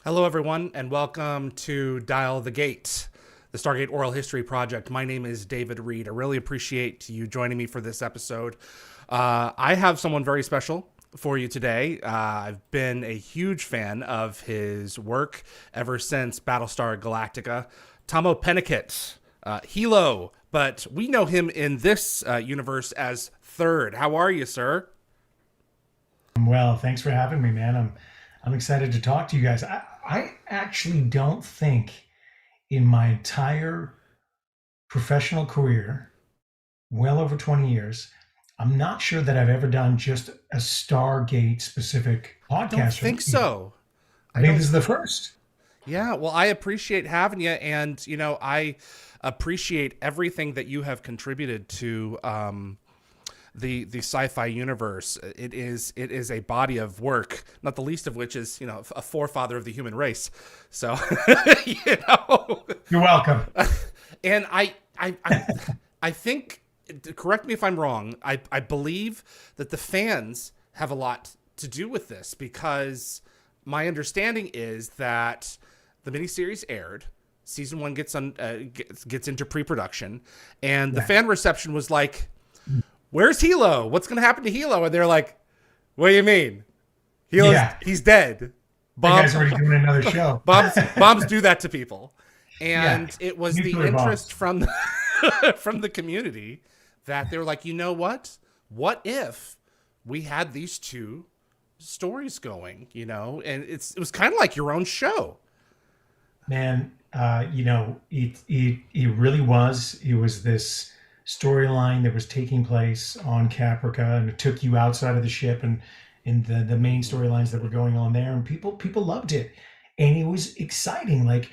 Hello, everyone, and welcome to Dial the Gate, the Stargate Oral History Project. My name is David Reed. I really appreciate you joining me for this episode. I have someone very special for you today. I've been a huge fan of his work ever since Battlestar Galactica. Tahmoh Penikett, Helo, but we know him in this universe as Third. How are you, sir? Well, thanks for having me, man. I'm excited to talk to you guys. I actually don't think in my entire professional career, well over 20 years, I'm not sure that I've ever done just a Stargate specific I don't podcast with think you. so. I I think don't this is the first. Yeah, well, I appreciate having you, and I appreciate everything that you have contributed to the sci-fi universe. It is a body of work, not the least of which is a forefather of the human race. So, you know, You're welcome. and I think, correct me if I'm wrong. I believe that the fans have a lot to do with this because my understanding is that the miniseries aired. Season one gets into pre-production, and the Yeah. fan reception was like, "Where's Helo? What's going to happen to Helo?" And they're like, "What do you mean? Yeah. He's dead." That Bob, guy's already doing another show. bombs do that to people, Yeah. and it was the Nuclear interest bombs. from from the community that they were like, you know what? What if we had these two stories going? And it was kind of like your own show. Man, it really was. It was this storyline that was taking place on Caprica, and it took you outside of the ship and in the main storylines that were going on there, and people loved it, and it was exciting. Like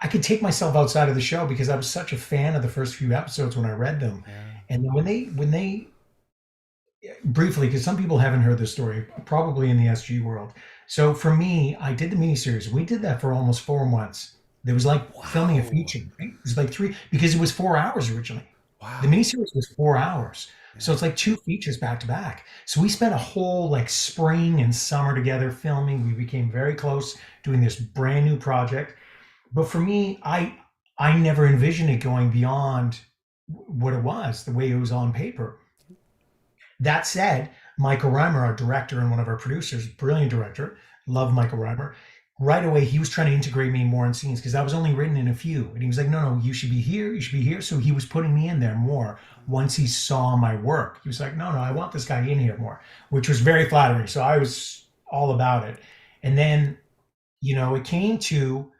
I could take myself outside of the show because I was such a fan of the first few episodes when I read them, Yeah. and then when they briefly, because some people haven't heard this story, probably in the SG world. So for me, I did the miniseries. We did that for almost 4 months. There was like filming a Wow. feature. Right? It was like three because it was 4 hours originally. The Wow. miniseries was 4 hours. So Yeah. it's like two features back to back. So we spent a whole like spring and summer together filming. We became very close doing this brand new project. But for me, I never envisioned it going beyond what it was, the way it was on paper. That said, Michael Reimer, our director and one of our producers, brilliant director, love Michael Reimer. Right away, he was trying to integrate me more in scenes because I was only written in a few. And he was like, no, no, you should be here. You should be here. So he was putting me in there more once he saw my work. He was like, no, no, I want this guy in here more, which was very flattering. So I was all about it. And then, it came to,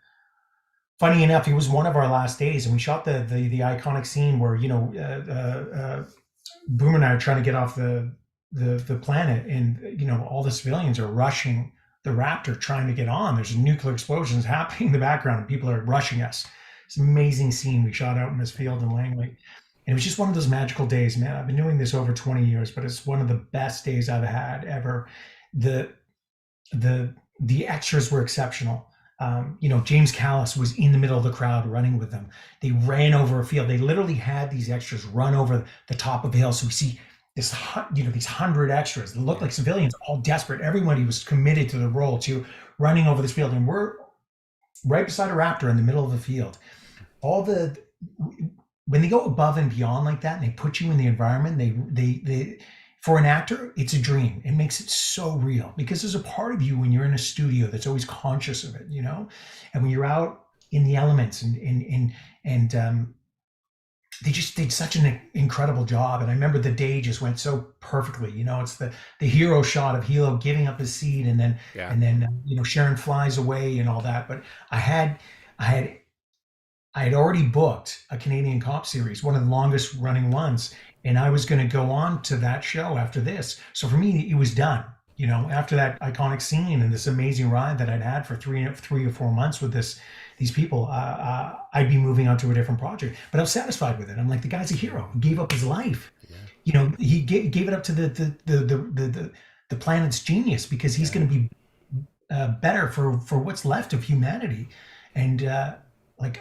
funny enough, it was one of our last days and we shot the iconic scene where, Boomer and I are trying to get off the planet, and all the civilians are rushing the Raptor trying to get on. There's nuclear explosions happening in the background, and people are rushing us. It's an amazing scene we shot out in this field in Langley, and it was just one of those magical days, man. I've been doing this over 20 years, but it's one of the best days I've had ever. The the extras were exceptional. James Callis was in the middle of the crowd running with them. They ran over a field. They literally had these extras run over the top of the hill. So we see these 100 extras that look Yeah. like civilians, all desperate. Everybody was committed to the role, to running over this field, and we're right beside a raptor in the middle of the field. All the When they go above and beyond like that, and they put you in the environment, they for an actor, it's a dream. It makes it so real because there's a part of you when you're in a studio that's always conscious of it. And when you're out in the elements and they just did such an incredible job. And I remember the day just went so perfectly. It's the hero shot of Helo giving up his seat, and then Yeah. Sharon flies away and all that. But I had I had I had already booked a Canadian cop series, one of the longest running ones, and I was going to go on to that show after this. So for me, it was done. After that iconic scene and this amazing ride that I'd had for 3 or 4 months with these people, I'd be moving on to a different project. But I was satisfied with it. I'm like, the guy's a hero. He gave up his life. Yeah. He gave it up to the planet's genius because he's Yeah. going to be better for what's left of humanity. And like,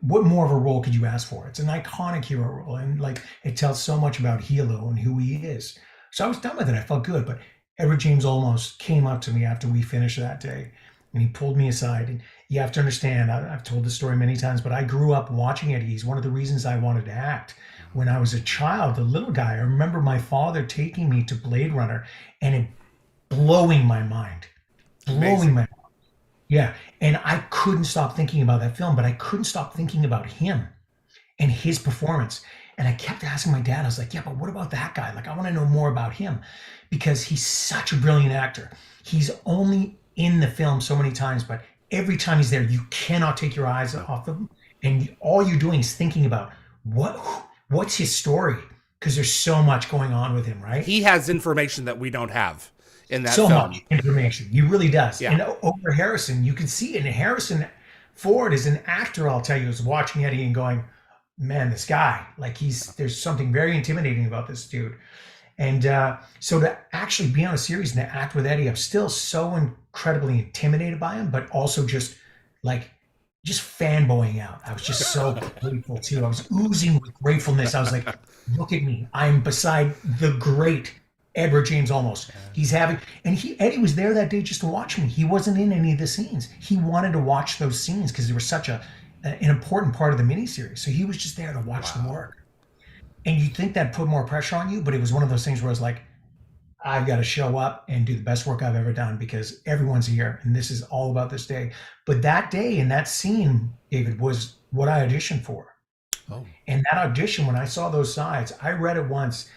what more of a role could you ask for? It's an iconic hero role, and like it tells so much about Helo and who he is. So I was done with it. I felt good. But Edward James Olmos came up to me after we finished that day, and he pulled me aside. And you have to understand, I've told this story many times, but I grew up watching Eddie. He's one of the reasons I wanted to act. When I was a child, a little guy, I remember my father taking me to Blade Runner and it blowing my mind, blowing Amazing. my yeah. And I couldn't stop thinking about that film, but I couldn't stop thinking about him and his performance. And I kept asking my dad, I was like, yeah, but what about that guy? Like, I want to know more about him because he's such a brilliant actor. He's only in the film so many times, but every time he's there, you cannot take your eyes No. off of him. And all you're doing is thinking about what what's his story? Because there's so much going on with him, right? He has information that we don't have in that So film. much information. He really does. Yeah. And over Harrison, you can see it. And Harrison Ford is an actor, I'll tell you, is watching Eddie and going, man, this guy, like there's something very intimidating about this dude. And so to actually be on a series and to act with Eddie, I'm still so incredibly intimidated by him, but also like just fanboying out. I was just so grateful too. I was oozing with gratefulness. I was like, look at me. I'm beside the great Edward James Olmos. He's having, and Eddie was there that day just to watch me. He wasn't in any of the scenes. He wanted to watch those scenes because they were such an important part of the miniseries. So he was just there to watch them Wow. work. And you'd think that put more pressure on you, but it was one of those things where I was like, I've got to show up and do the best work I've ever done because everyone's here and this is all about this day. But that day and that scene, David, was what I auditioned for. Oh. And that audition, when I saw those sides, I read it once,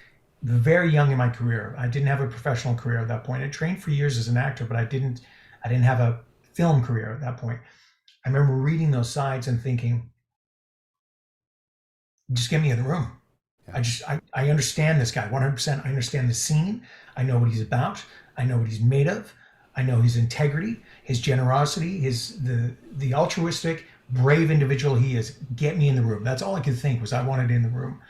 very young in my career. I didn't have a professional career at that point. I trained for years as an actor, but I didn't have a film career at that point. I remember reading those sides and thinking, just get me in the room. Yeah. I understand this guy 100%. I understand the scene. I know what he's about. I know what he's made of. I know his integrity, his generosity, the altruistic, brave individual he is. Get me in the room. That's all I could think was I wanted in the room.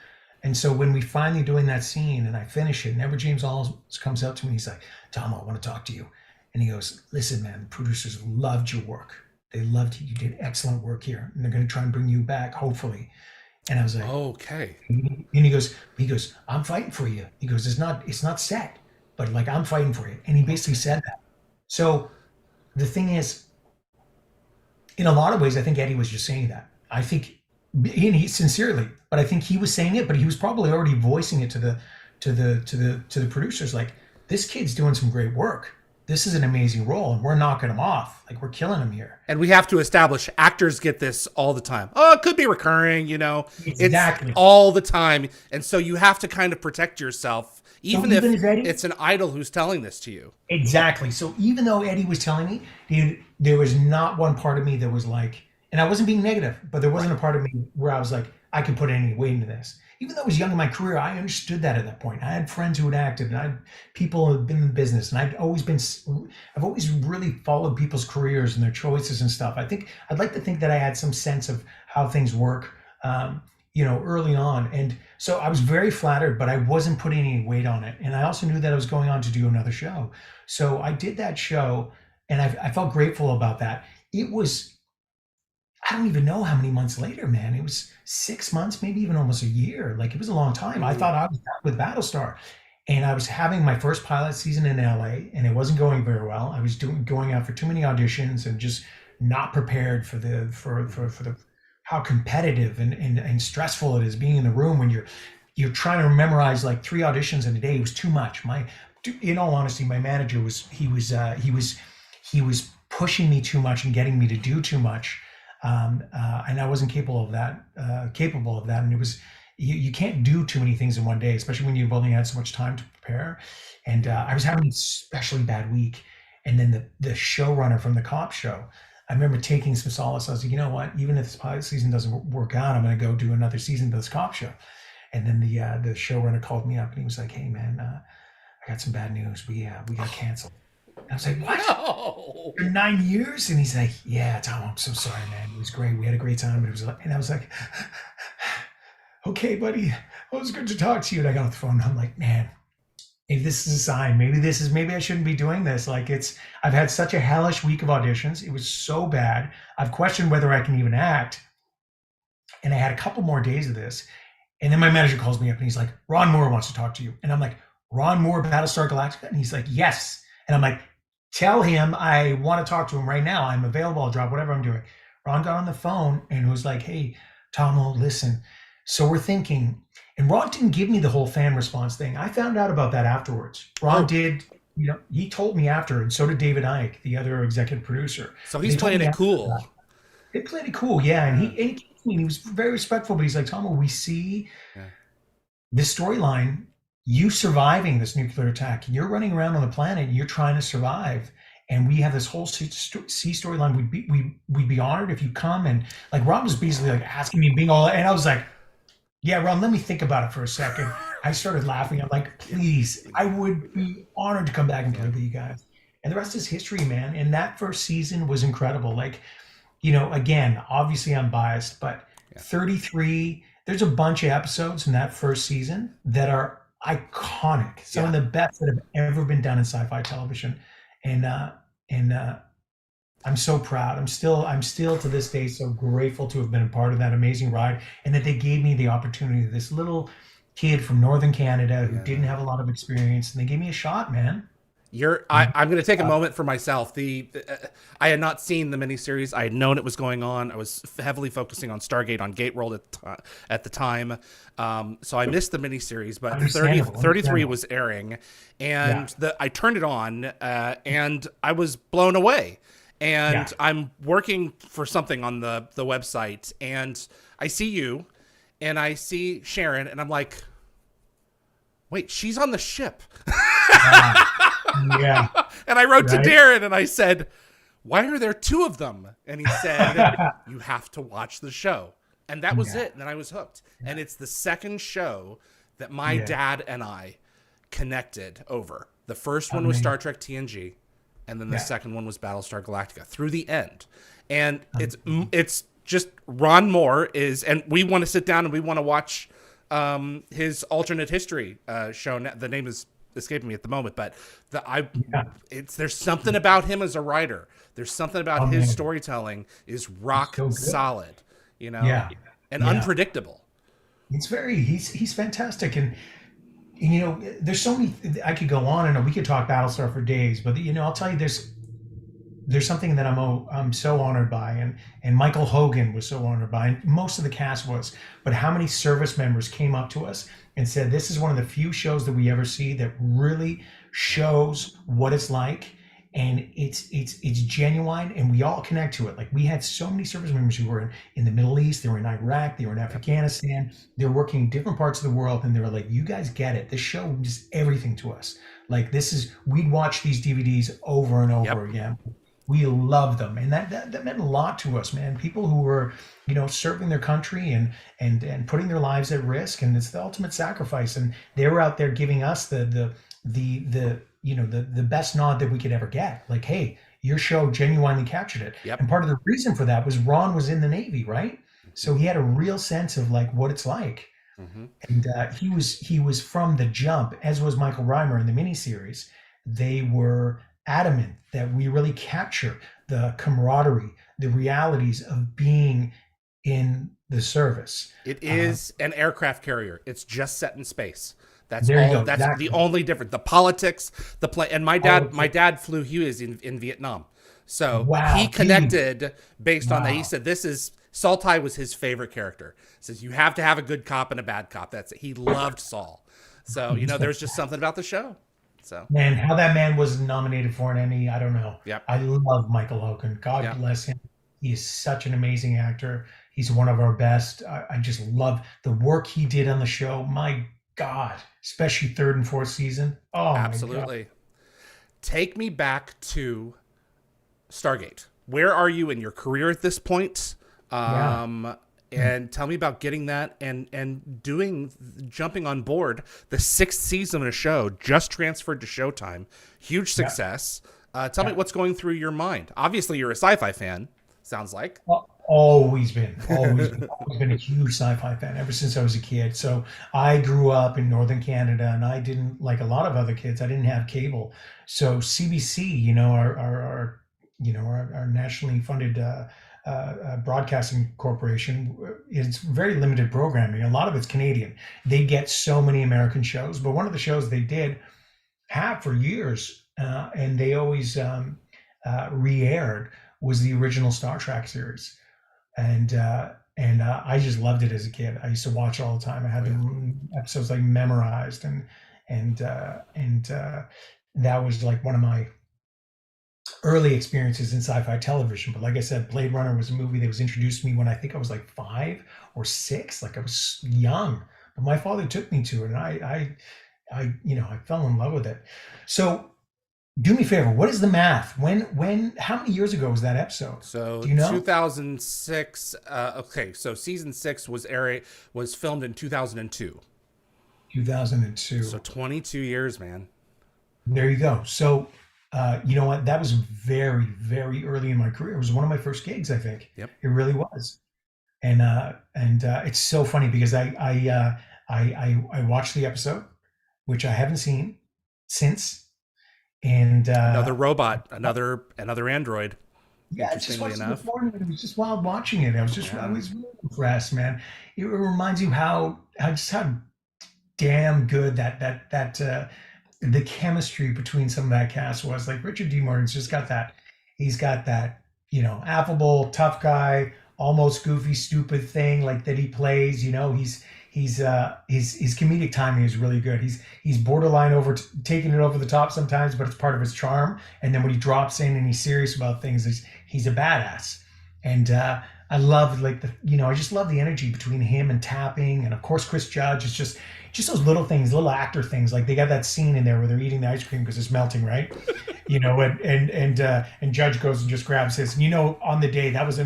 And so when we finally doing that scene and I finish it, and Edward James Olmos comes up to me, he's like, Tom, I want to talk to you. And he goes, listen, man, the producers loved your work. They loved you. You did excellent work here. And they're going to try and bring you back, hopefully. And I was like, Okay. and he goes, I'm fighting for you. He goes, it's not set, but like I'm fighting for you. And he basically said that. So the thing is, in a lot of ways, I think Eddie was just saying that. I think, and he sincerely, but I think he was saying it, but he was probably already voicing it to the producers, like, this kid's doing some great work. This is an amazing role, and we're knocking him off. Like, we're killing him here. And we have to establish actors get this all the time. Oh, it could be recurring, Exactly. It's all the time. And so you have to kind of protect yourself, even if as Eddie, it's an idol who's telling this to you. exactly. So even though Eddie was telling me, dude, there was not one part of me that was like, and I wasn't being negative, but there wasn't a part of me where I was like, I could put any weight into this. Even though I was young in my career, I understood that at that point. I had friends who had acted, and people who had been in business, and I've always really followed people's careers and their choices and stuff. I'd like to think that I had some sense of how things work, early on. And so I was very flattered, but I wasn't putting any weight on it. And I also knew that I was going on to do another show. So I did that show, and I felt grateful about that. It was, I don't even know how many months later, man. It was 6 months, maybe even almost a year. Like, it was a long time. I thought I was done with Battlestar. And I was having my first pilot season in LA, and it wasn't going very well. I was going out for too many auditions and just not prepared for the how competitive and stressful it is being in the room when you're trying to memorize like 3 auditions in a day. It was too much. In all honesty, my manager was pushing me too much and getting me to do too much. And I wasn't capable of that. And it was, you can't do too many things in one day, especially when you've only had so much time to prepare. And I was having an especially bad week. And then the showrunner from the cop show, I remember taking some solace. I was like, you know what? Even if this pilot season doesn't work out, I'm going to go do another season of this cop show. And then the showrunner called me up and he was like, hey man, I got some bad news. We got canceled. I was like, what? No. For 9 years? And he's like, yeah, Tom, I'm so sorry, man. It was great. We had a great time. But and I was like, okay, buddy. Well, it was good to talk to you. And I got off the phone. And I'm like, man, maybe this is a sign. Maybe I shouldn't be doing this. Like, I've had such a hellish week of auditions. It was so bad. I've questioned whether I can even act. And I had a couple more days of this. And then my manager calls me up and he's like, Ron Moore wants to talk to you. And I'm like, Ron Moore, Battlestar Galactica? And he's like, yes. And I'm like, tell him I want to talk to him right now. I'm available. I'll drop whatever I'm doing. Ron got on the phone and was like, hey, Tahmoh, listen. So we're thinking, and Ron didn't give me the whole fan response thing. I found out about that afterwards. Ron Oh, did, he told me after, and so did David Icke, the other executive producer. so And he's they told playing me it after cool. that. They played it cool, yeah. And Yeah, he came to me and he was very respectful, but he's like, Tahmoh, we see yeah, this storyline, you surviving this nuclear attack, and you're running around on the planet, and you're trying to survive. And we have this whole sea storyline. We'd be honored if you come. And like Ron was basically like asking me, being all, and I was like, yeah, Ron, let me think about it for a second. I started laughing. I'm like, please, I would be honored to come back and play yeah, with you guys. And the rest is history, man. And that first season was incredible. Like, again, obviously I'm biased, but yeah, 33, there's a bunch of episodes in that first season that are iconic, some of yeah. the best that have ever been done in sci-fi television. And I'm so proud. I'm still to this day so grateful to have been a part of that amazing ride, and that they gave me the opportunity. This little kid from Northern Canada who didn't Yeah. have a lot of experience, and they gave me a shot, man. I, I'm going to take a moment for myself. I had not seen the miniseries. I had known it was going on. I was heavily focusing on Stargate on Gate World at the time. So I missed the miniseries, but Understandable, 33 understandable. was airing, Yeah, and I turned it on, and I was blown away. yeah. And I'm working for something on the website, and I see you, and I see Sharon, and I'm like, wait, she's on the ship. Wow. Yeah, And I wrote to right? Darren and I said, why are there two of them? And he said, you have to watch the show. And that was Yeah, it. And then I was hooked. And it's the second show that my yeah. dad and I connected over. The first one was Star Amazing. Trek TNG, and then the Yeah. second one was Battlestar Galactica through the end. And Amazing. it's just Ron Moore is, and we want to sit down and we want to watch his alternate history show. The name is escaping me at the moment, but Yeah. there's something about him as a writer. There's something about Oh his man, storytelling is he's rock so good. solid, you know, Yeah. and Yeah. unpredictable. He's fantastic. And there's so many, I could go on and on. We could talk Battlestar for days, but I'll tell you, there's something that I'm so honored by, and Michael Hogan was so honored by, and most of the cast was. But how many service members came up to us and said, this is one of the few shows that we ever see that really shows what it's like, and it's genuine, and we all connect to it. Like, we had so many service members who were in the Middle East, they were in Iraq, they were in Yep. Afghanistan, they were working in different parts of the world, and they were like, you guys get it. This show is everything to us. Like, we'd watch these DVDs over and Yep. over again. We love them, and that meant a lot to us, man. People who were serving their country and putting their lives at risk, and it's the ultimate sacrifice, and they were out there giving us the best nod that we could ever get. Like, hey, your show genuinely captured it. Yep. And part of the reason for that was Ron was in the Navy, right? So he had a real sense of like what it's like. Hmm. And he was from the jump, as was Michael Reimer in the miniseries. They were adamant that we really capture the camaraderie, the realities of being in the service. It Uh, is an aircraft carrier. It's just set in space. That's there you all. go. That's the Exactly. only difference. The politics, the play, and my Politics. dad flew Hughes in Vietnam, so he Wow, dude. connected based on that. He Wow. said Saltai was his favorite character. He says you have to have a good cop and a bad cop. That's it. He loved Saul. So there's just something about the show. So Man, how that man was nominated for an Emmy, I don't know. yep, I love Michael Hogan. God yep. bless him. He is such an amazing actor. He's one of our best. I just love the work he did on the show. My God, especially third and fourth season. Oh my God. Absolutely. Take me back to Stargate. Where are you in your career at this point? Yeah. And tell me about getting that and jumping on board the sixth season of a show just transferred to Showtime. Huge Yeah. success. Tell me Yeah. what's going through your mind. Obviously, you're a sci-fi fan. Sounds like. Always been a huge sci-fi fan ever since I was a kid. So I grew up in Northern Canada, and I didn't, like a lot of other kids, I didn't have cable. So CBC, our nationally funded broadcasting corporation, it's very limited programming. A lot of it's Canadian. They get so many American shows, but one of the shows they did have for years, and they always re-aired, was the original Star Trek series, and I just loved it as a kid. I used to watch it all the time. I had Oh, yeah. the episodes like memorized, and that was like one of my early experiences in sci-fi television. But like I said, Blade Runner was a movie that was introduced to me when I think I was like 5 or 6. Like I was young, but my father took me to it, and I fell in love with it. So do me a favor. What is the math? How many years ago was that episode? So Do you know? 2006. Okay, so season 6 was filmed in 2002. 2002. So 22 years, man. There you go. So, you know what? That was very, very early in my career. It was one of my first gigs, I think. Yep. It really was. And it's so funny because I watched the episode, which I haven't seen since. And Another robot, another android. yeah, I just Interestingly watched it this enough. morning, and it was just wild watching it. I Yeah. was really impressed, man. It reminds you how damn good that the chemistry between some of that cast was. Like Richard D. Martin's just got that. He's got that, affable, tough guy, almost goofy, stupid thing like that he plays. His comedic timing is really good. He's borderline taking it over the top sometimes, but it's part of his charm. And then when he drops in and he's serious about things, he's a badass. And I love I just love the energy between him and Tapping, and of course Chris Judge. It's just those little things, little actor things. Like they got that scene in there where they're eating the ice cream because it's melting, right? And Judge goes and just grabs his. And on the day that was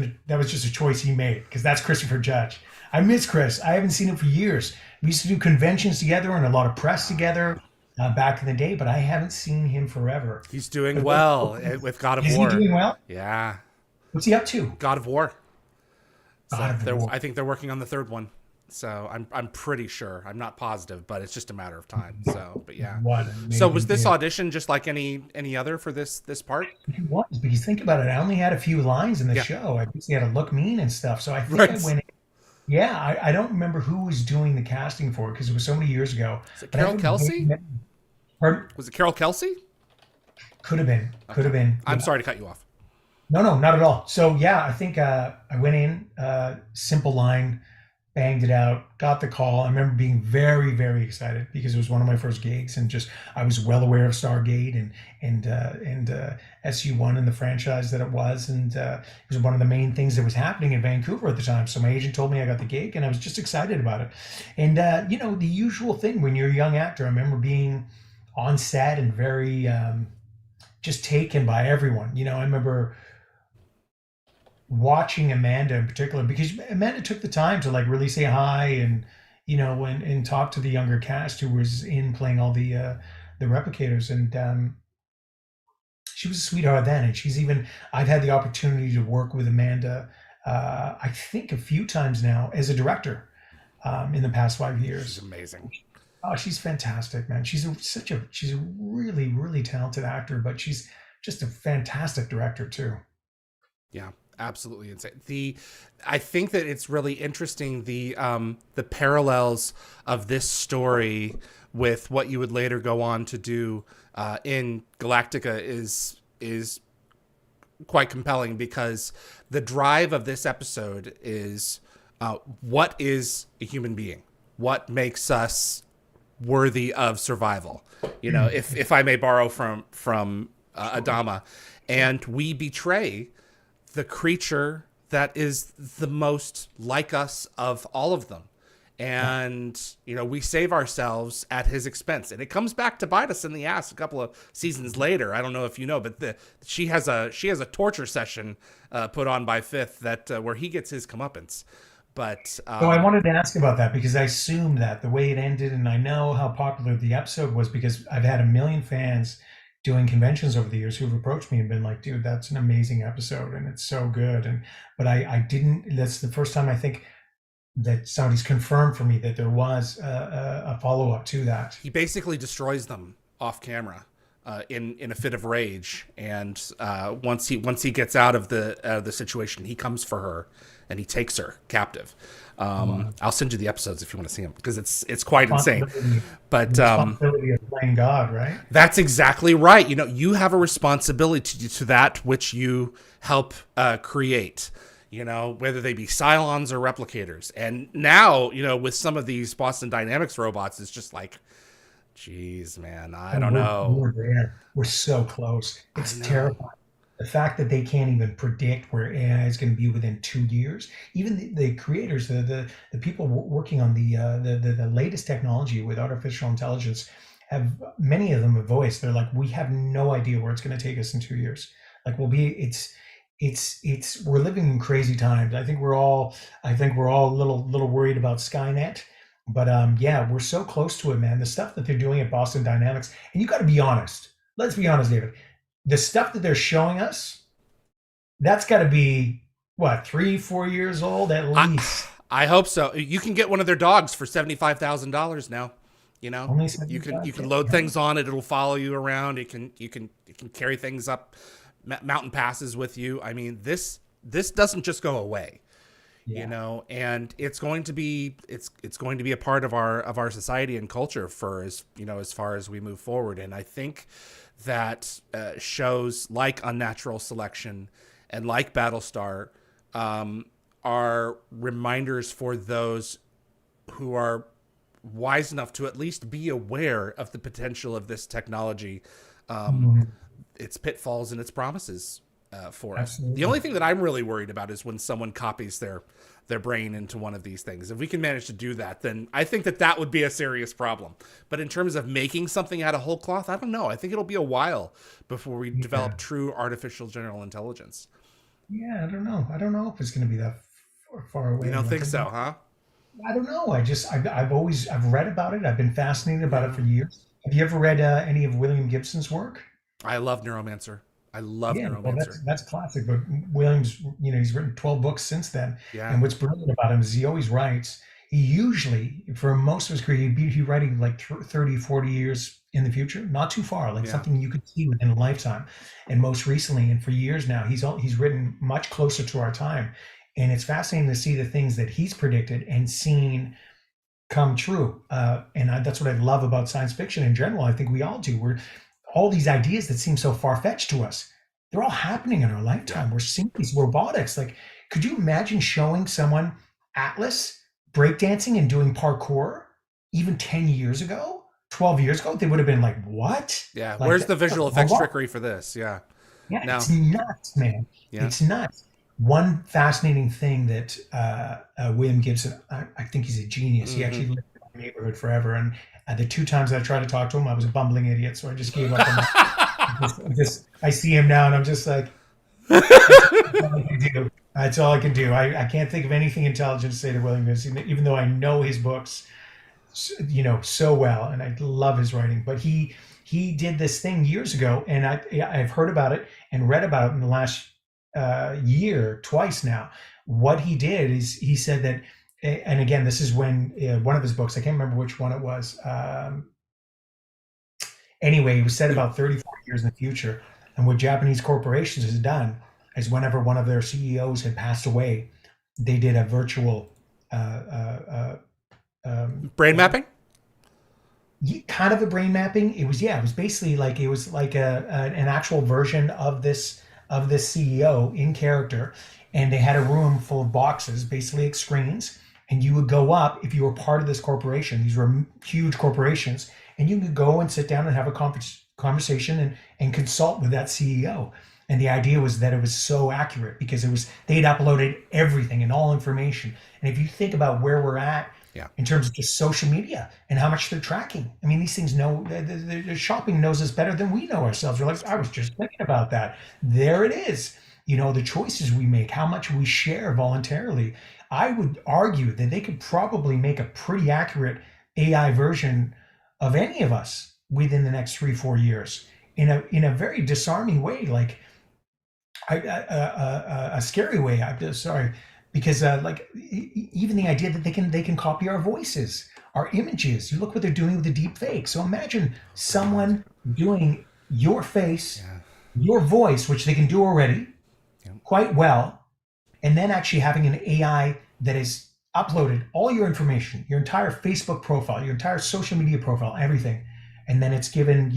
just a choice he made, because that's Christopher Judge. I miss Chris. I haven't seen him for years. We used to do conventions together and a lot of press together back in the day, but I haven't seen him forever. He's doing well with God of Is he War. doing well? Yeah. What's he up to? God of War. God So of War. I think they're working on the third one. So I'm pretty sure. I'm not positive, but it's just a matter of time. So, but yeah. What an So was amazing this kid. audition just like any other for this part? It was, because think about it. I only had a few lines in the Yeah. show. I basically had to look mean and stuff. So I think I Right. went in. Yeah, I don't remember who was doing the casting for it because it was so many years ago. Is it But I Carol have a vague Kelsey? memory. Pardon? Was it Carol Kelsey? Could have been. Could Okay. have been. I'm Yeah. sorry to cut you off. No, no, not at all. So yeah, I think I went in, simple line, banged it out, got the call. I remember being very, very excited because it was one of my first gigs, and just I was well aware of Stargate and SG-1 and the franchise that it was, and it was one of the main things that was happening in Vancouver at the time. So my agent told me I got the gig, and I was just excited about it. And the usual thing when you're a young actor. I remember being on set and very just taken by everyone. I remember watching Amanda in particular, because Amanda took the time to like really say hi, and and talk to the younger cast who was in playing all the replicators, and she was a sweetheart then. And I've had the opportunity to work with Amanda, I think a few times now as a director, in the past 5 years. She's amazing. Oh, she's fantastic, man. She's a really, really talented actor, but she's just a fantastic director too. Yeah, absolutely insane. I think that it's really interesting the parallels of this story with what you would later go on to do in Galactica is quite compelling, because the drive of this episode is what is a human being? What makes us worthy of survival? If I may borrow from Adama, and we betray the creature that is the most like us of all of them. And, we save ourselves at his expense. And it comes back to bite us in the ass a couple of seasons later. I don't know if you know, but she has a torture session put on by Fifth that where he gets his comeuppance. But So I wanted to ask about that because I assumed that the way it ended, and I know how popular the episode was because I've had a million fans doing conventions over the years who've approached me and been like, "Dude, that's an amazing episode, and it's so good." But I didn't. That's the first time I think that somebody's confirmed for me that there was a follow up to that. he basically destroys them off camera. in a fit of rage, and once he gets out of the situation, he comes for her and he takes her captive. Wow. I'll send you the episodes if you want to see them, because it's quite insane. Responsibility, the But responsibility of playing God, right? that's exactly right. You know, you have a responsibility to that which you help create. You know, whether they be Cylons or replicators. And now, you know, with some of these Boston Dynamics robots, it's just like, geez, man, I And don't know. we're there. We're so close. I It's know. terrifying. The fact that they can't even predict where AI is going to be within 2 years. Even the creators, the people working on the latest technology with artificial intelligence, have many of them have voiced. They're like, we have no idea where it's going to take us in 2 years. Like, we'll be. It's we're living in crazy times. I think we're all a little worried about Skynet. But yeah, we're so close to it, man. The stuff that they're doing at Boston Dynamics, and you got to be honest. Let's be honest, David. The stuff that they're showing us, that's got to be what, 3, 4 years old at I least. I hope so. You can get one of their dogs for $75,000 now. You know, Only you 75. can load Yeah, things on it. It'll follow you around. It can carry things up mountain passes with you. I mean, this doesn't just go away. You yeah. know, and it's going to be a part of our society and culture for, as you know, as far as we move forward. And I think that shows like Unnatural Selection and like Battlestar are reminders for those who are wise enough to at least be aware of the potential of this technology, Mhm. its pitfalls and its promises for us. The Absolutely. only thing that I'm really worried about is when someone copies their brain into one of these things. If we can manage to do that, then I think that would be a serious problem. But in terms of making something out of whole cloth, I don't know. I think it'll be a while before we Yeah. develop true artificial general intelligence. Yeah, I don't know. I don't know if it's going to be that far You away. don't Like, think so, huh? I don't know. I've read about it. I've been fascinated about it Yeah. for years. Have you ever read any of William Gibson's work? I love Neuromancer. I love Yeah, well, Neuromancer. that's classic. But Williams, he's written 12 books since then. Yeah. And what's brilliant about him is he always writes. He usually, for most of his career, he'd be writing like 30, 40 years in the future, not too far, like Yeah. something you could see within a lifetime. And most recently, and for years now, he's written much closer to our time. And it's fascinating to see the things that he's predicted and seen come true. That's what I love about science fiction in general. I think we all do. We're all these ideas that seem so far fetched to us. They're all happening in our Yeah. lifetime. We're seeing these robotics. Like, could you imagine showing someone Atlas breakdancing and doing parkour even 10 years ago, 12 years ago? They would have been like, what? Yeah. Like, Where's the that's a visual effects robot. trickery for this? Yeah. Yeah, it's No. nuts, man. Yeah. It's nuts. One fascinating thing that William Gibson, I think he's a genius. He Hmm. actually lived in my neighborhood forever. And the two times I tried to talk to him, I was a bumbling idiot. So I just gave up on that. I see him now and I'm just like, that's all I can do. That's all I can do. I can't think of anything intelligent to say to William Gibson, even though I know his books, so well, and I love his writing. But he did this thing years ago, and I've heard about it and read about it in the last year twice now. What he did is he said that, and again, this is when one of his books, I can't remember which one it was. Anyway, it was said about 30, 40 years in the future. And what Japanese corporations has done is whenever one of their CEOs had passed away, they did a virtual uh, uh, Brain uh, mapping? kind of a brain mapping. It was basically like an actual version of this CEO in character, and they had a room full of boxes, basically like screens, and you would go up if you were part of this corporation. These were huge corporations, and you could go and sit down and have a conversation and consult with that CEO. And the idea was that it was so accurate because they'd uploaded everything and all information. And if you think about where we're at Yeah. in terms of just social media and how much they're tracking. I mean, these things know the shopping knows us better than we know ourselves. We're That's like, I true. was just thinking about that. There it is. The choices we make, how much we share voluntarily. I would argue that they could probably make a pretty accurate AI version of any of us within the next 3, 4 years in a very disarming way. Like a scary way. I'm just sorry, because like even the idea that they can copy our voices, our images. You look what they're doing with the deep fake. So imagine Oh God. someone doing your face, Yeah. your voice, which they can do already Yeah. quite well, and then actually having an AI that is uploaded all your information, your entire Facebook profile, your entire social media profile, everything, and then it's given,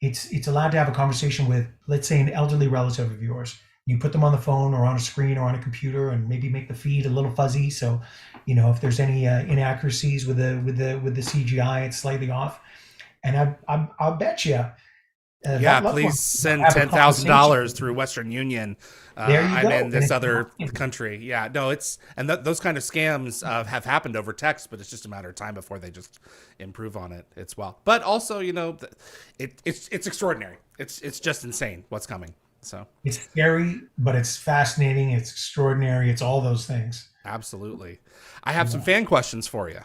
it's allowed to have a conversation with, let's say, an elderly relative of yours. You put them on the phone or on a screen or on a computer, and maybe make the feed a little fuzzy. So, if there's any inaccuracies with the CGI, it's slightly off. And I'll bet you Yeah, that loved one please send have a conversation. $10,000 through Western Union. There you I'm go. in And this it's other not, country. Yeah, no, those kind of scams have happened over text, but it's just a matter of time before they just improve on it. It's but also, it's extraordinary. It's just insane what's coming. So it's scary, but it's fascinating. It's extraordinary. It's all those things. absolutely, I have some fan questions for you.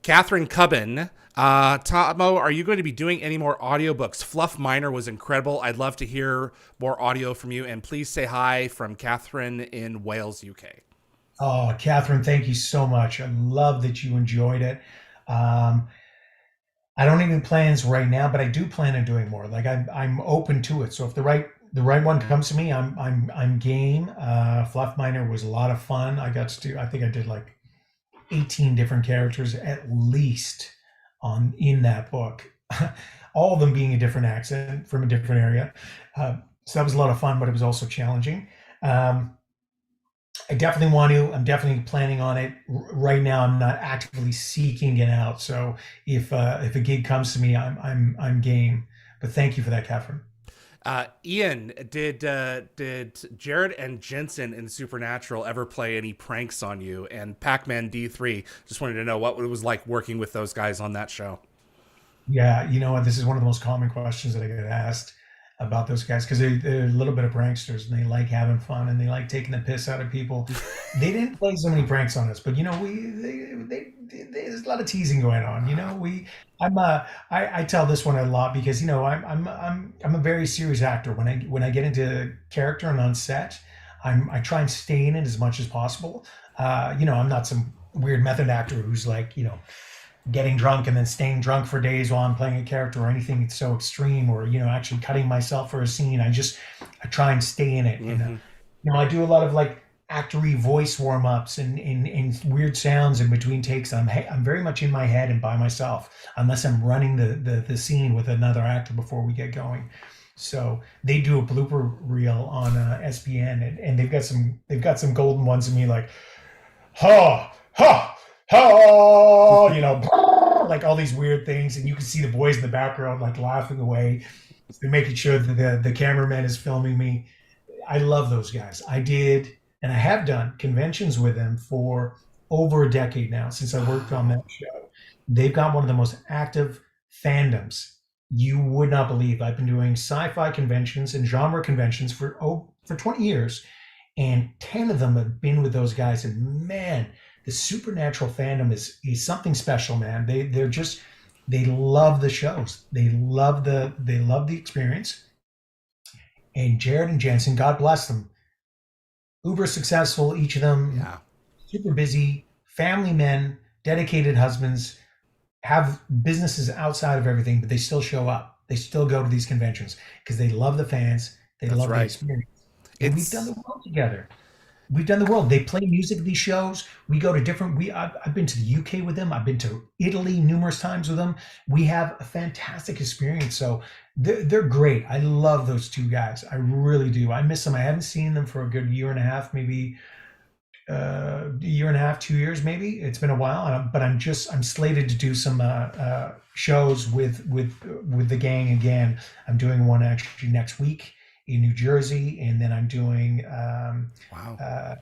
Catherine Cubbin, Tahmoh, are you going to be doing any more audiobooks? Fluff Minor was incredible. I'd love to hear more audio from you. And please say hi from Catherine in Wales, UK. Oh, Catherine, thank you so much. I love that you enjoyed it. Um, I don't even plans right now, but I do plan on doing more. Like I'm open to it. So if the right one comes to me, I'm game. Fluff Minor was a lot of fun. I got to do. I think I did like 18 different characters at least on in that book. All of them being a different accent from a different area. So that was a lot of fun, but it was also challenging. Um, I definitely want to. I'm definitely planning on it. Right now, I'm not actively seeking it out. So if a gig comes to me, I'm game. But thank you for that, Catherine. Ian, did Jared and Jensen in Supernatural ever play any pranks on you? And Pac-Man D3, just wanted to know what it was like working with those guys on that show. Yeah, you know what? This is one of the most common questions that I get asked about those guys because they're a little bit of pranksters and they like having fun and they like taking the piss out of people. They didn't play so many pranks on us, but there's a lot of teasing going on. I tell this one a lot because I'm a very serious actor. When I get into character and on set, I try and stay in it as much as possible. I'm not some weird method actor who's like getting drunk and then staying drunk for days while I'm playing a character or anything so extreme or actually cutting myself for a scene. I try and stay in it. Mm-hmm. I do a lot of like actory voice warm-ups and weird sounds in between takes. I'm very much in my head and by myself unless I'm running the scene with another actor before we get going. So they do a blooper reel on SBN and they've got some golden ones of me like ha ha oh, like all these weird things, and you can see the boys in the background like laughing away. They're making sure that the cameraman is filming me. I love those guys. I did, and I have done conventions with them for over a decade now since I worked on that show. They've got one of the most active fandoms you would not believe. I've been doing sci-fi conventions and genre conventions for 20 years, and 10 of them have been with those guys. And man, the supernatural fandom is something special, man. They love the shows. They love the experience. And Jared and Jensen, God bless them, uber successful, each of them Yeah. super busy, family men, dedicated husbands, have businesses outside of everything, but they still show up. They still go to these conventions because they love the fans. They That's love the right. experience. And we've done the world together. We've done the world. They play music at these shows. We go to different. I've been to the UK with them. I've been to Italy numerous times with them. We have a fantastic experience. So they're great. I love those two guys. I really do. I miss them. I haven't seen them for a good year and a half, maybe a year and a half, 2 years, maybe. It's been a while. But I'm slated to do some shows with the gang again. I'm doing one actually next week in New Jersey, and then I'm doing Wow.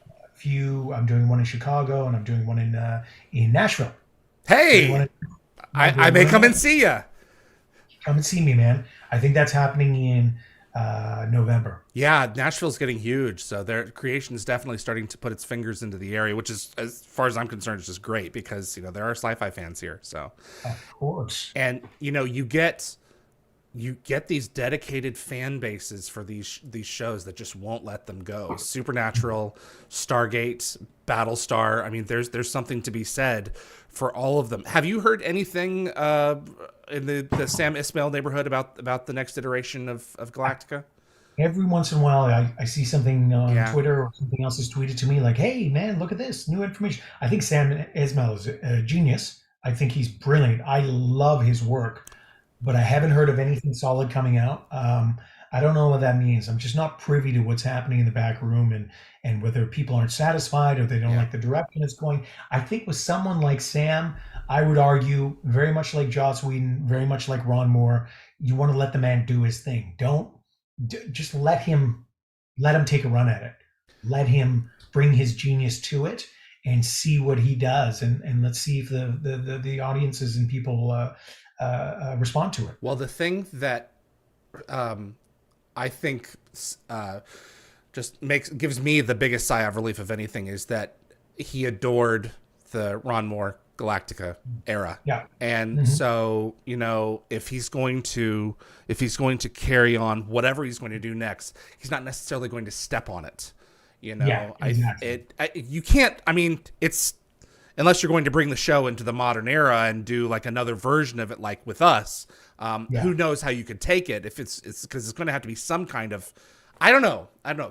I'm doing one in Chicago, and I'm doing one in Nashville. Hey, I may come and Nashville. see ya. Come and see me, man. I think that's happening in November. Yeah, Nashville's getting huge, so their creation is definitely starting to put its fingers into the area, which is, as far as I'm concerned, is just great because there are sci-fi fans here. So, Of course. and you get you get these dedicated fan bases for these shows that just won't let them go. Supernatural, Stargate, Battlestar. I mean, there's something to be said for all of them. Have you heard anything in the Sam Esmail neighborhood about the next iteration of Galactica? Every once in a while, I see something on Yeah, Twitter or something else is tweeted to me like, "Hey, man, look at this new information." I think Sam Esmail is a genius. I think he's brilliant. I love his work, but I haven't heard of anything solid coming out. I don't know what that means. I'm just not privy to what's happening in the back room, and whether people aren't satisfied or they don't yeah. like the direction it's going. I think with someone like Sam, I would argue very much like Joss Whedon, very much like Ron Moore, you want to let the man do his thing. Don't just let him take a run at it. Let him bring his genius to it and see what he does, and let's see if the audiences and people respond to it. Well, the thing that um, I think uh, just gives me the biggest sigh of relief of anything is that he adored the Ron Moore Galactica era. Yeah. And Hmm. so, if he's going to carry on whatever he's going to do next, he's not necessarily going to step on it. Yeah, exactly. You can't, I mean, it's unless you're going to bring the show into the modern era and do like another version of it, like with us. Yeah. Who knows how you could take it? If it's because it's going to have to be some kind of, I don't know,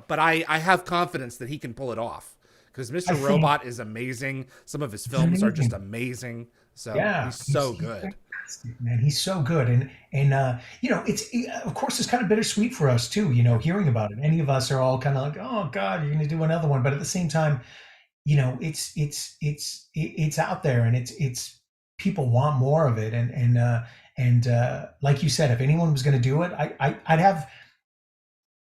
but I have confidence that he can pull it off because I Mr. think Robot is amazing. Some of his he's films are just amazing. amazing. So Yeah, he's so he's good. fantastic, man. He's so good, and of course it's kind of bittersweet for us too. Hearing about it, any of us are all kind of like, oh God, you're going to do another one, but at the same time, it's out there, and it's people want more of it, and like you said, if anyone was going to do it,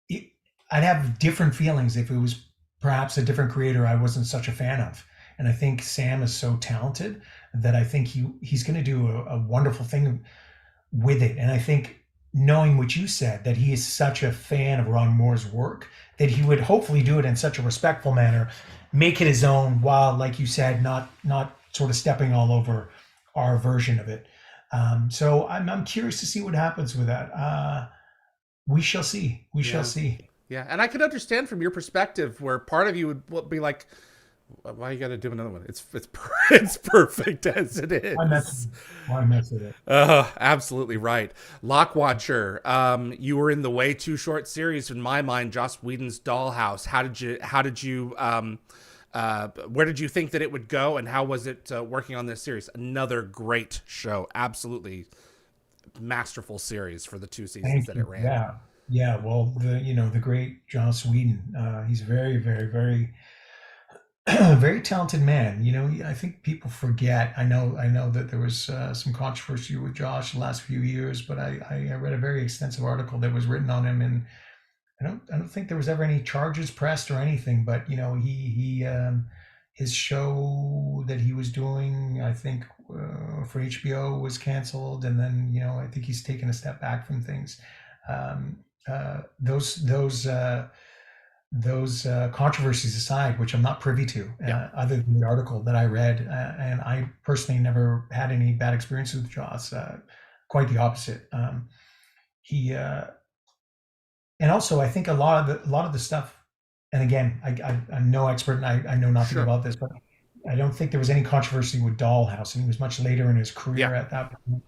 it- I'd have different feelings if it was perhaps a different creator I wasn't such a fan of. And I think Sam is so talented that I think he's going to do a wonderful thing with it. And I think knowing what you said, that he is such a fan of Ron Moore's work, that he would hopefully do it in such a respectful manner, make it his own, while, like you said, not sort of stepping all over our version of it. So I'm curious to see what happens with that. We shall see. We shall Yeah. see. Yeah. And I could understand from your perspective where part of you would be like, why you got to do another one? It's perfect as it Why mess is. with it? Why mess with it? Absolutely right. Lockwatcher, you were in the way too short series in my mind, Joss Whedon's Dollhouse. Where did you think that it would go, and how was it working on this series? Another great show, absolutely masterful series for the 2 seasons Thank that it you. ran. Yeah. Yeah. Well, the great Joss Whedon. He's very, very, very very talented man. I think people forget. I know that there was some controversy with Josh the last few years, but I read a very extensive article that was written on him, and I don't think there was ever any charges pressed or anything. But he his show that he was doing, I think, for HBO was canceled, and then I think he's taken a step back from things. Um, those controversies aside, which I'm not privy to, Yeah, other than the article that I read, and I personally never had any bad experiences with Joss. Quite the opposite. He and also I think a lot of the stuff. And again, I'm no expert, and I know nothing sure. about this, but I don't think there was any controversy with Dollhouse, and he was much later in his Yeah, career at that point.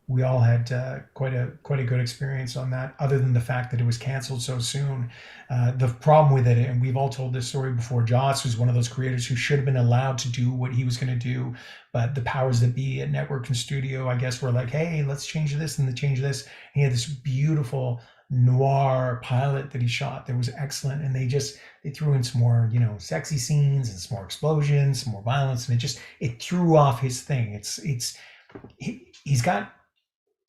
We all had quite a good experience on that, other than the fact that it was canceled so soon. The problem with it, and we've all told this story before, Joss was one of those creators who should have been allowed to do what he was going to do, but the powers that be at network and studio, I guess, were like, "Hey, let's change this and change this." And he had this beautiful noir pilot that he shot that was excellent, and they threw in some more, sexy scenes and some more explosions, some more violence, and it threw off his thing. He's got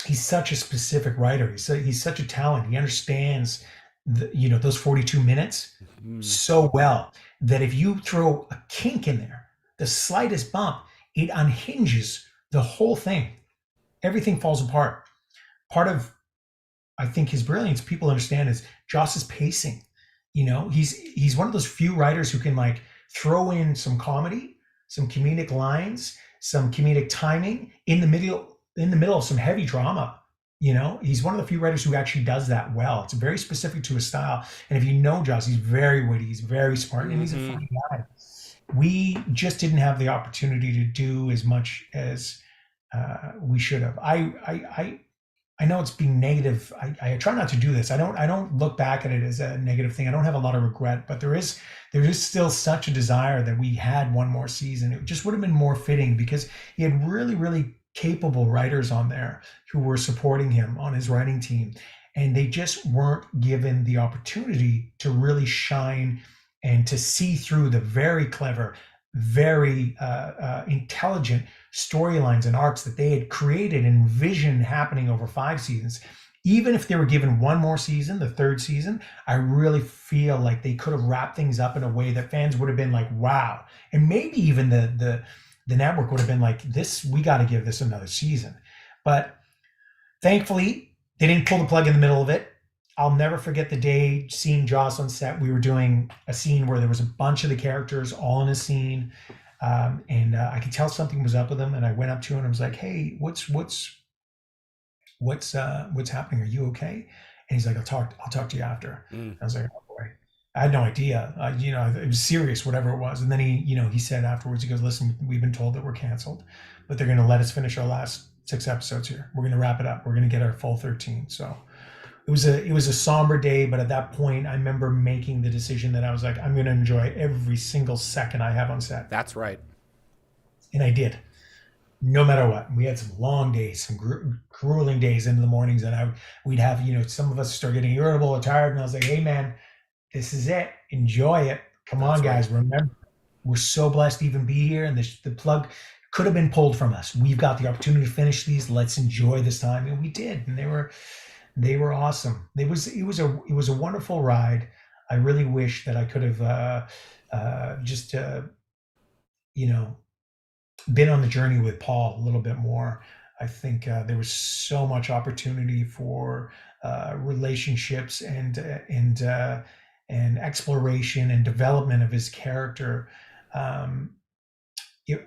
he's such a specific writer. He's such a talent. He understands those 42 minutes mm, so well that if you throw a kink in there, the slightest bump, it unhinges the whole thing. Everything falls apart. Part of, I think, his brilliance, people understand, is Joss's pacing. He's one of those few writers who can like throw in some comedy, some comedic lines, some comedic timing in the middle of some heavy drama, He's one of the few writers who actually does that well. It's very specific to his style. And if you know Joss, he's very witty, he's very smart, and he's a funny guy. We just didn't have the opportunity to do as much as we should have. I know it's being negative. I try not to do this. I don't look back at it as a negative thing. I don't have a lot of regret, but there is still such a desire that we had one more season. It just would have been more fitting because he had really, really capable writers on there who were supporting him on his writing team, and they just weren't given the opportunity to really shine and to see through the very clever, very intelligent storylines and arcs that they had created and envisioned happening over 5 seasons. Even if they were given one more season, the third season, I really feel like they could have wrapped things up in a way that fans would have been like, wow. And maybe even the network would have been like, this, we got to give this another season. But thankfully, they didn't pull the plug in the middle of it. I'll never forget the day seeing Joss on set. We were doing a scene where there was a bunch of the characters all in a scene. And I could tell something was up with him. And I went up to him and I was like, hey, what's happening? Are you okay? And he's like, I'll talk to you after. I was like, oh boy. I had no idea. It was serious, whatever it was. And then he said afterwards, he goes, listen, we've been told that we're canceled, but they're going to let us finish our last 6 episodes here. We're going to wrap it up. We're going to get our full 13. So it was a somber day, but at that point, I remember making the decision that I was like, I'm going to enjoy every single second I have on set. That's right. And I did, no matter what. We had some long days, some grueling days into the mornings, and we'd have, some of us start getting irritable or tired, and I was like, hey man, this is it. Enjoy it. Come on, guys. Right. Remember, we're so blessed to even be here, and the plug could have been pulled from us. We've got the opportunity to finish these. Let's enjoy this time, and we did. And they were awesome. It was a wonderful ride. I really wish that I could have just been on the journey with Paul a little bit more. I think there was so much opportunity for relationships and exploration and development of his character.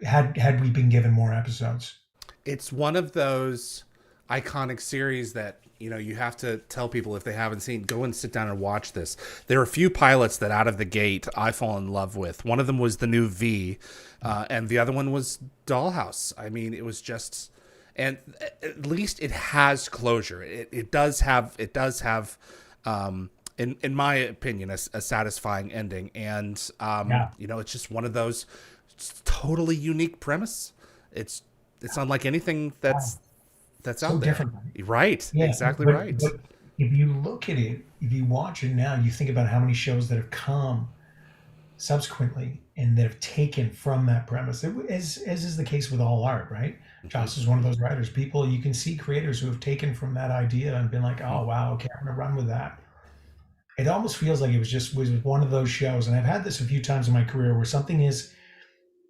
Had we been given more episodes. It's one of those iconic series that you have to tell people if they haven't seen, go and sit down and watch this. There are a few pilots that out of the gate I fall in love with. One of them was the new V, and the other one was Dollhouse. I mean, it was just, and at least it has closure. It does have in my opinion, a satisfying ending. And it's just one of those totally unique premise. It's unlike anything that's out there. Different. Right. Yeah, exactly right. But if you look at it, if you watch it now, you think about how many shows that have come subsequently and that have taken from that premise, as is the case with all art, right? Mm-hmm. Joss is one of those writers. People, you can see creators who have taken from that idea and been like, oh, wow, okay, I'm going to run with that. It almost feels like it was one of those shows. And I've had this a few times in my career where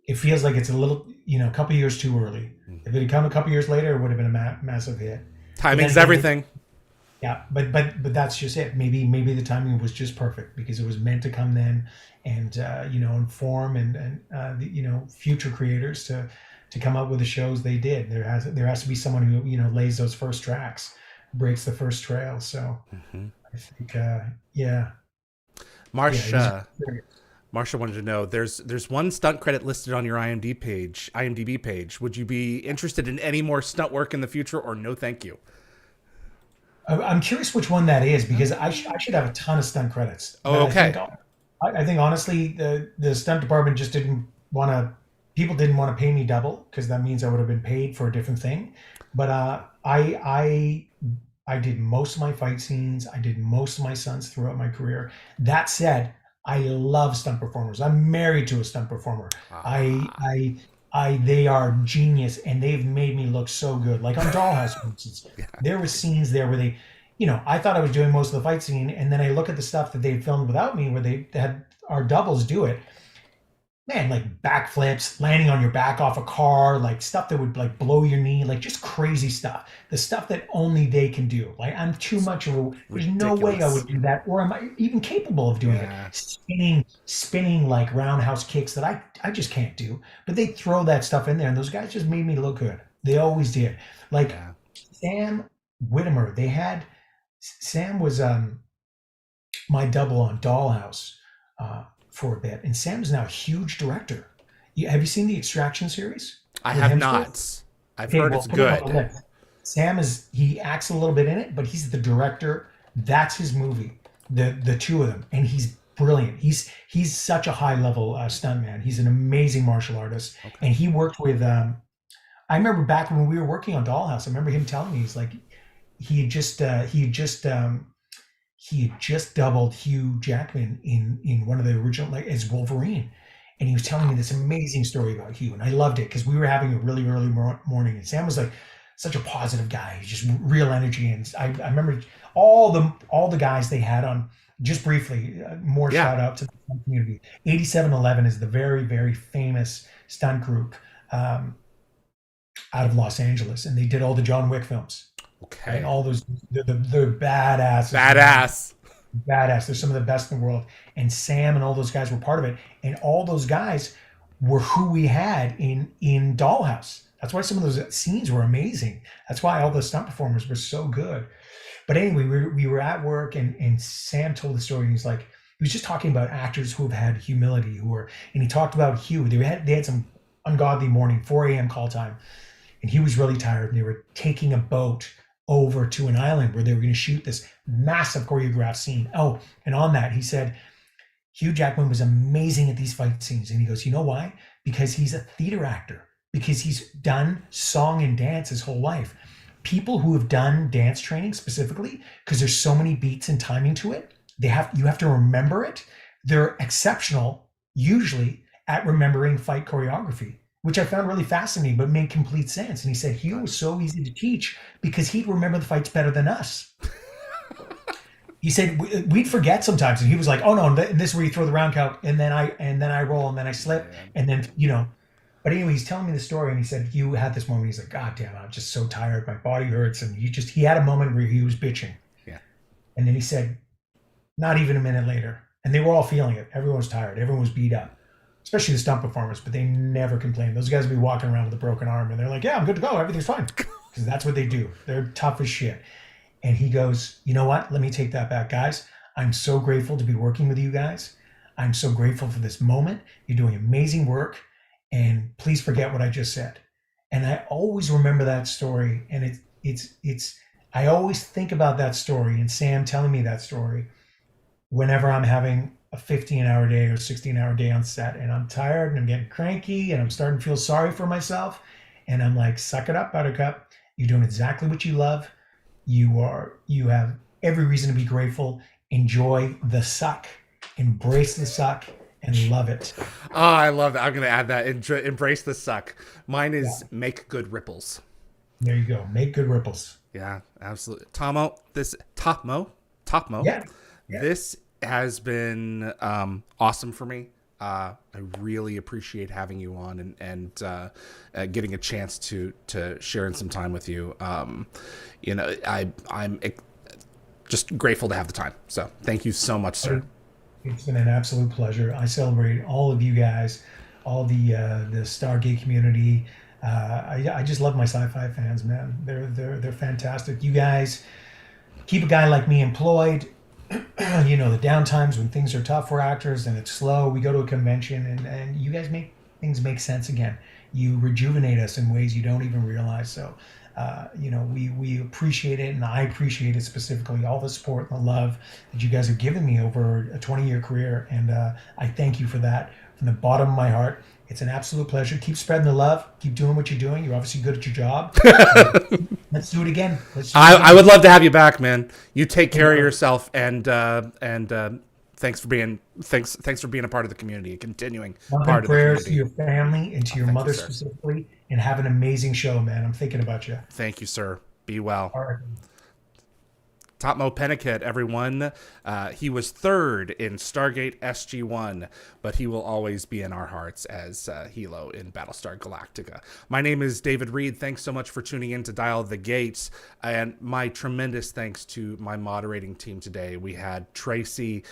it feels like it's a little, a couple years too early. Mm-hmm. If it had come a couple years later, it would have been a massive hit. Timing's everything. Yeah, but that's just it. Maybe the timing was just perfect because it was meant to come then, and inform and future creators to come up with the shows they did. There has to be someone who lays those first tracks, breaks the first trail. So I think Marsha wanted to know, there's one stunt credit listed on your IMDb page. Would you be interested in any more stunt work in the future, or no thank you? I'm curious which one that is, because I should have a ton of stunt credits. Oh, okay. I think honestly, the stunt department just people didn't want to pay me double, because that means I would have been paid for a different thing. But I did most of my fight scenes. I did most of my stunts throughout my career. That said, I love stunt performers. I'm married to a stunt performer. They are genius, and they've made me look so good. Like on Dollhouse, for instance, there were scenes there where they, I thought I was doing most of the fight scene, and then I look at the stuff that they filmed without me, where they had our doubles do it. Man, like backflips, landing on your back off a car, like stuff that would like blow your knee, like just crazy stuff. The stuff that only they can do. Like I'm too much of there's no way I would do that, or am I even capable of doing it? Spinning like roundhouse kicks that I just can't do. But they throw that stuff in there, and those guys just made me look good. They always did. Like Sam Whittemer. They had Sam was my double on Dollhouse for a bit, and Sam's now a huge director. Have you seen the Extraction series I with have Hemsworth? not. I've Okay, heard well, it's put him on the good. list. Sam he acts a little bit in it, but he's the director. That's his movie. The two of them, and he's brilliant. He's such a high level stuntman. He's an amazing martial artist, Okay. and he worked with. I remember back when we were working on Dollhouse. I remember him telling me he's like he had just doubled Hugh Jackman in one of the original, like, as Wolverine, and he was telling me this amazing story about Hugh, and I loved it because we were having a really early morning, and Sam was like such a positive guy. He's just real energy, and I remember all the guys they had on. Just briefly, more Yeah. shout out to the community. 8711 is the very, very famous stunt group out of Los Angeles, and they did all the John Wick films. Right, Okay. all those they're badasses, man. Badass. Badass. They're some of the best in the world. And Sam and all those guys were part of it. And all those guys were who we had in Dollhouse. That's why some of those scenes were amazing. That's why all the stunt performers were so good. But anyway, we were at work, and Sam told the story, and he's like, he was just talking about actors who have had humility, and he talked about Hugh. They had some ungodly morning, 4 a.m. call time, and he was really tired, and they were taking a boat over to an island where they were going to shoot this massive choreographed scene. Oh, and on that, he said, Hugh Jackman was amazing at these fight scenes. And he goes, you know why? Because he's a theater actor, because he's done song and dance his whole life. People who have done dance training specifically, because there's so many beats and timing to it, you have to remember it. They're exceptional, usually, at remembering fight choreography, which I found really fascinating, but made complete sense. And he said Hugh was so easy to teach because he'd remember the fights better than us. He said we'd forget sometimes, and he was like, "Oh no, this is where you throw the round count, and then I roll, and then I slip, and then But anyway, he's telling me the story, and he said Hugh had this moment. He's like, "God damn, I'm just so tired. My body hurts," and he had a moment where he was bitching, Yeah. and then he said, not even a minute later, and they were all feeling it. Everyone was tired. Everyone was beat up, especially the stunt performers, but they never complained. Those guys would be walking around with a broken arm, and they're like, "Yeah, I'm good to go. Everything's fine," because that's what they do. They're tough as shit. And he goes, "You know what? Let me take that back, guys. I'm so grateful to be working with you guys. I'm so grateful for this moment. You're doing amazing work, and please forget what I just said." And I always remember that story, and it's I always think about that story and Sam telling me that story whenever I'm having a 15-hour day or 16-hour day on set, and I'm tired and I'm getting cranky and I'm starting to feel sorry for myself, and I'm like, "Suck it up, Buttercup. You're doing exactly what you love. You have every reason to be grateful. Enjoy the suck, embrace the suck, and love it." Oh, I love that. I'm going to add that. Embrace the suck. Mine Yeah, is make good ripples. there you go. Make good ripples. Yeah, absolutely. Tahmoh, Yeah, yeah. this has been awesome for me. I really appreciate having you on and getting a chance to share in some time with you. I'm just grateful to have the time. So thank you so much, sir. It's been an absolute pleasure. I celebrate all of you guys, all the Stargate community. I just love my sci-fi fans, man. They're fantastic. You guys keep a guy like me employed. The downtimes when things are tough for actors and it's slow, we go to a convention, and you guys make things make sense again. You rejuvenate us in ways you don't even realize. So, we appreciate it, and I appreciate it specifically, all the support and the love that you guys have given me over a 20-year career. And I thank you for that from the bottom of my heart. It's an absolute pleasure. Keep spreading the love. Keep doing what you're doing. You're obviously good at your job. Let's do it again. Let's do it I again. would love to have you back, man. You take care of yourself, and thanks for being a part of the community, a continuing Love and part of the prayers to community. your family and to your Thank you, mother sir. specifically, and have an amazing show, man. I'm thinking about you. Thank you, sir. Be well. All right. Tahmoh Penikett, everyone. He was third in Stargate SG-1, but he will always be in our hearts as Helo in Battlestar Galactica. My name is David Reed. Thanks so much for tuning in to Dial the Gates, and my tremendous thanks to my moderating team today. We had Tracy,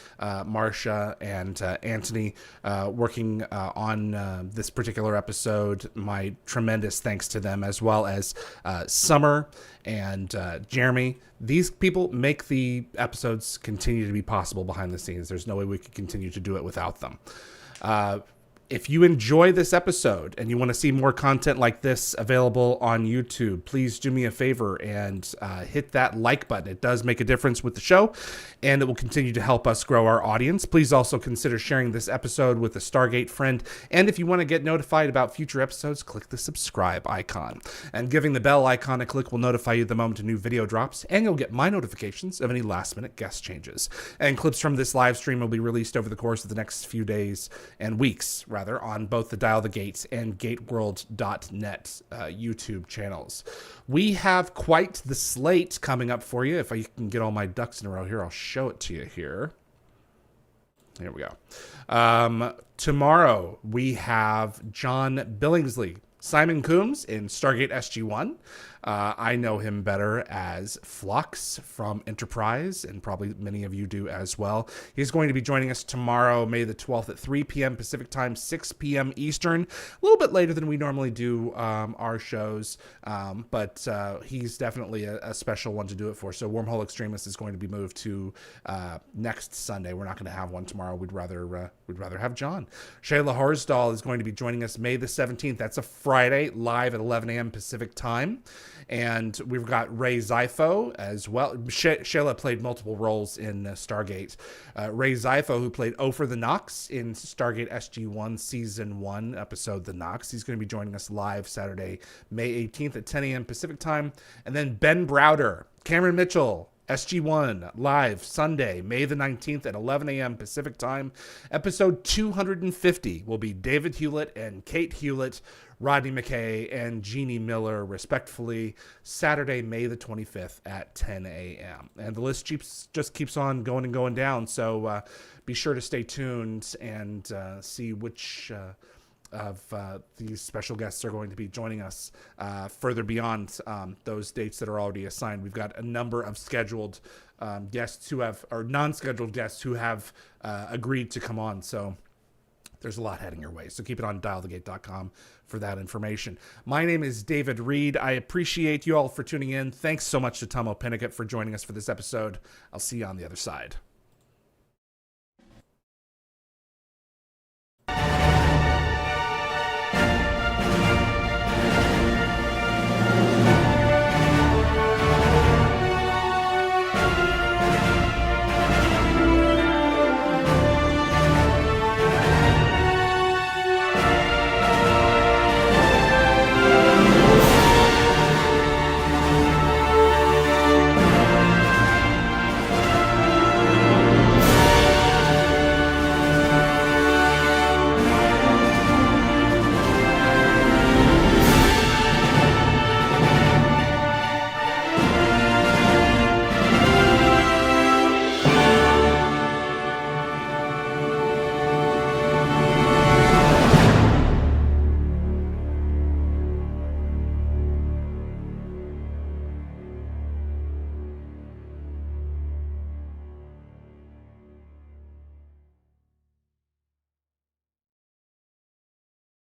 Marcia, and Anthony working on this particular episode. My tremendous thanks to them, as well as Summer and Jeremy. These people make the episodes continue to be possible behind the scenes. There's no way we could continue to do it without them. If you enjoy this episode and you want to see more content like this available on YouTube, please do me a favor and hit that like button. It does make a difference with the show, and it will continue to help us grow our audience. Please also consider sharing this episode with a Stargate friend. And if you want to get notified about future episodes, click the subscribe icon. And giving the bell icon a click will notify you the moment a new video drops, and you'll get my notifications of any last-minute guest changes. And clips from this live stream will be released over the course of the next few days and weeks, on both the Dial the Gates and gateworld.net YouTube channels. We have quite the slate coming up for you. If I can get all my ducks in a row here, I'll show it to you here. Here we go. Tomorrow, we have John Billingsley, Simon Coombs in Stargate SG-1. I know him better as Flux from Enterprise, and probably many of you do as well. He's going to be joining us tomorrow, May the 12th at 3 p.m. Pacific Time, 6 p.m. Eastern. A little bit later than we normally do our shows, but he's definitely a special one to do it for. So Wormhole Extremist is going to be moved to next Sunday. We're not going to have one tomorrow. We'd rather have John. Shayla Horsdal is going to be joining us May the 17th. That's a Friday, live at 11 a.m. Pacific Time. And we've got Ray Zypho as well. Shayla played multiple roles in Stargate. Ray Zypho, who played Ofer the Nox in Stargate SG-1 Season 1 episode The Nox. He's going to be joining us live Saturday, May 18th at 10 a.m. Pacific Time. And then Ben Browder, Cameron Mitchell, SG-1 live Sunday, May the 19th at 11 a.m. Pacific Time. Episode 250 will be David Hewlett and Kate Hewlett, Rodney McKay, and Jeannie Miller, respectfully, Saturday, May the 25th at 10 a.m. And the list just keeps on going and going down, so be sure to stay tuned and see which of these special guests are going to be joining us further beyond those dates that are already assigned. We've got a number of scheduled guests who have, or non-scheduled guests who have agreed to come on, so there's a lot heading your way. So keep it on dialthegate.com for that information. My name is David Reed. I appreciate you all for tuning in. Thanks so much to Tahmoh Penikett for joining us for this episode. I'll see you on the other side.